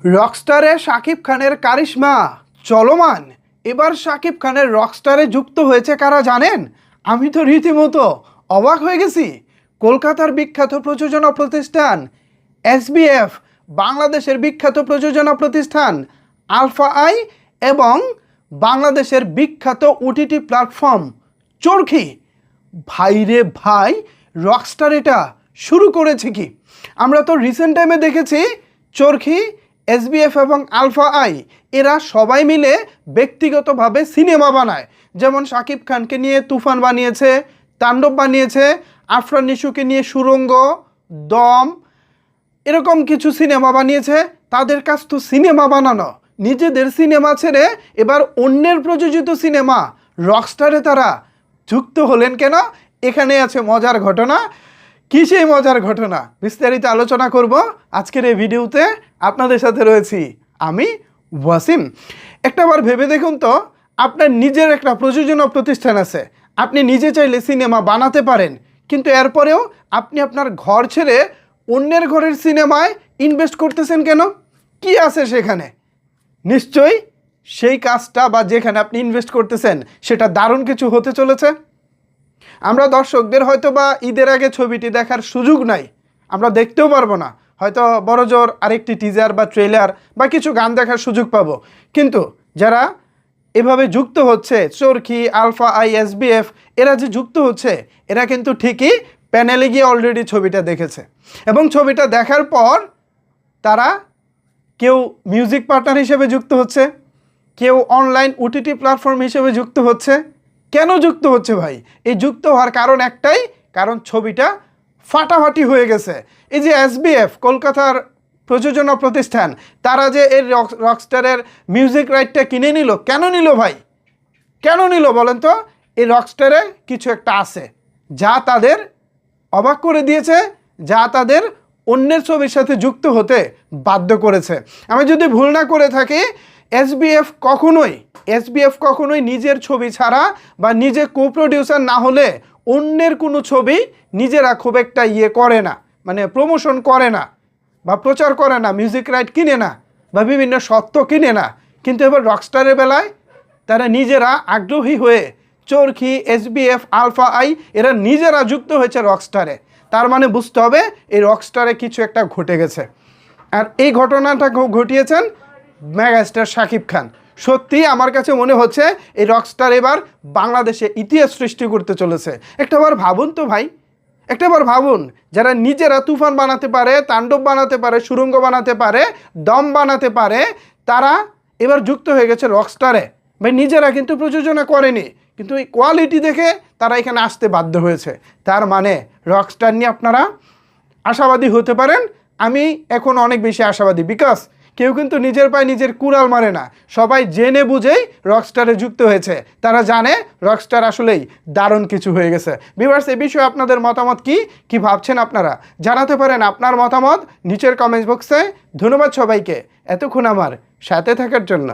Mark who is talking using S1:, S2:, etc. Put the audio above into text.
S1: রকস্টারে শাকিব খানের কারিশমা চলমান। এবার শাকিব খানের রকস্টারে যুক্ত হয়েছে কারা জানেন? আমি তো রীতিমতো অবাক হয়ে গেছি। কলকাতার বিখ্যাত প্রযোজনা প্রতিষ্ঠান এসবিএফ, বাংলাদেশের বিখ্যাত প্রযোজনা প্রতিষ্ঠান আলফা আই এবং বাংলাদেশের বিখ্যাত ওটিটি প্ল্যাটফর্ম চরকি। ভাইরে ভাই, রকস্টার এটা শুরু করেছে কি? আমরা তো রিসেন্ট টাইমে দেখেছি চরকি, এসবিএফ এবং আলফা আই এরা সবাই মিলে ব্যক্তিগতভাবে সিনেমা বানায়। যেমন শাকিব খানকে নিয়ে তুফান বানিয়েছে, তাণ্ডব বানিয়েছে, আফরান নিশুকে নিয়ে সুড়ঙ্গ, দম, এরকম কিছু সিনেমা বানিয়েছে। তাদের কাছ তো সিনেমা বানানো, নিজেদের সিনেমা ছেড়ে এবার অন্যের প্রযোজিত সিনেমা রকস্টারে তারা যুক্ত হলেন কেন? এখানে আছে মজার ঘটনা। কী সেই মজার ঘটনা বিস্তারিত আলোচনা করব আজকের এই ভিডিওতে। আপনাদের সাথে রয়েছি আমি ওয়াসিম। একটাবার ভেবে দেখুন তো, আপনার নিজের একটা প্রযোজনা প্রতিষ্ঠান আছে, আপনি নিজে চাইলে সিনেমা বানাতে পারেন, কিন্তু এরপরেও আপনি আপনার ঘর ছেড়ে অন্যের ঘরের সিনেমায় ইনভেস্ট করতেছেন কেন? কি আছে সেখানে? নিশ্চয়ই সেই কাজটা বা যেখানে আপনি ইনভেস্ট করতেছেন সেটা দারুণ কিছু হতে চলেছে। আমরা দর্শকদের হয়তো বা ঈদের আগে ছবিটি দেখার সুযোগ নাই, আমরা দেখতেও পারবো না, হয়তো বড় জোর আরেকটি টিজার বা ট্রেলার বা কিছু গান দেখার সুযোগ পাবো। কিন্তু যারা এভাবে যুক্ত হচ্ছে, চরকি, আলফা আই, এসবিএফ, এরা যে যুক্ত হচ্ছে, এরা কিন্তু ঠিকই প্যানেলে গিয়ে অলরেডি ছবিটা দেখেছে এবং ছবিটা দেখার পর তারা কেউ মিউজিক পার্টনার হিসেবে যুক্ত হচ্ছে, কেউ অনলাইন ওটিটি প্ল্যাটফর্ম হিসেবে যুক্ত হচ্ছে। কেন যুক্ত হচ্ছে ভাই? এই যুক্ত হওয়ার কারণ একটাই, কারণ ছবিটা ফাটাফাটি হয়ে গেছে। এই যে এসবিএফ, কলকাতার প্রযোজনা প্রতিষ্ঠান, তারা যে এর রকস্টারের মিউজিক রাইটটা কিনে নিল, কেন নিল ভাই? কেন নিল বলেন তো? এই রকস্টারে কিছু একটা আছে যা তাদের অবাক করে দিয়েছে, যা তাদের অন্যের ছবির সাথে যুক্ত হতে বাধ্য করেছে। আমি যদি ভুল না করে থাকি, এসবিএফ কখনোই নিজের ছবি ছাড়া বা নিজে কো প্রডিউসার না হলে অন্যের কোনো ছবি নিজেরা খুব একটা করে না, মানে প্রমোশন করে না বা প্রচার করে না, মিউজিক রাইট কিনে না বা বিভিন্ন সত্ত্ব কিনে না। কিন্তু এবার রকস্টারের বেলায় তারা নিজেরা আগ্রহী হয়ে চরকি, এসবিএফ, আলফা আই এরা নিজেরা যুক্ত হয়েছে রকস্টারে। তার মানে বুঝতে হবে এই রকস্টারে কিছু একটা ঘটে গেছে, আর এই ঘটনাটা ঘটিয়েছেন মেগাস্টার শাকিব খান। সত্যি আমার কাছে মনে হচ্ছে এই রকস্টার এবার বাংলাদেশে ইতিহাস সৃষ্টি করতে চলেছে। একটাবার ভাবুন তো ভাই, একটাবার ভাবুন, যারা নিজেরা তুফান বানাতে পারে, তাণ্ডব বানাতে পারে, সুড়ঙ্গ বানাতে পারে, দম বানাতে পারে, তারা এবার যুক্ত হয়ে গেছে রকস্টারে। ভাই নিজেরা কিন্তু প্রযোজনা করেনি, কিন্তু এই কোয়ালিটি দেখে তারা এখানে আসতে বাধ্য হয়েছে। তার মানে রকস্টার নিয়ে আপনারা আশাবাদী হতে পারেন। আমি এখন অনেক বেশি আশাবাদী, বিকজ কেউ কিন্তু নিজের পায়ে নিজের কুড়াল মারে না, সবাই জেনে বুঝেই রকস্টারে যুক্ত হয়েছে। তারা জানে রকস্টার আসলেই দারুণ কিছু হয়ে গেছে। ভিউয়ার্স, এই বিষয়ে আপনাদের মতামত কি ভাবছেন আপনারা? জানাতে পারেন আপনার মতামত নিচের কমেন্ট বক্সে। ধন্যবাদ সবাইকে এতক্ষণ আমার সাথে থাকার জন্য।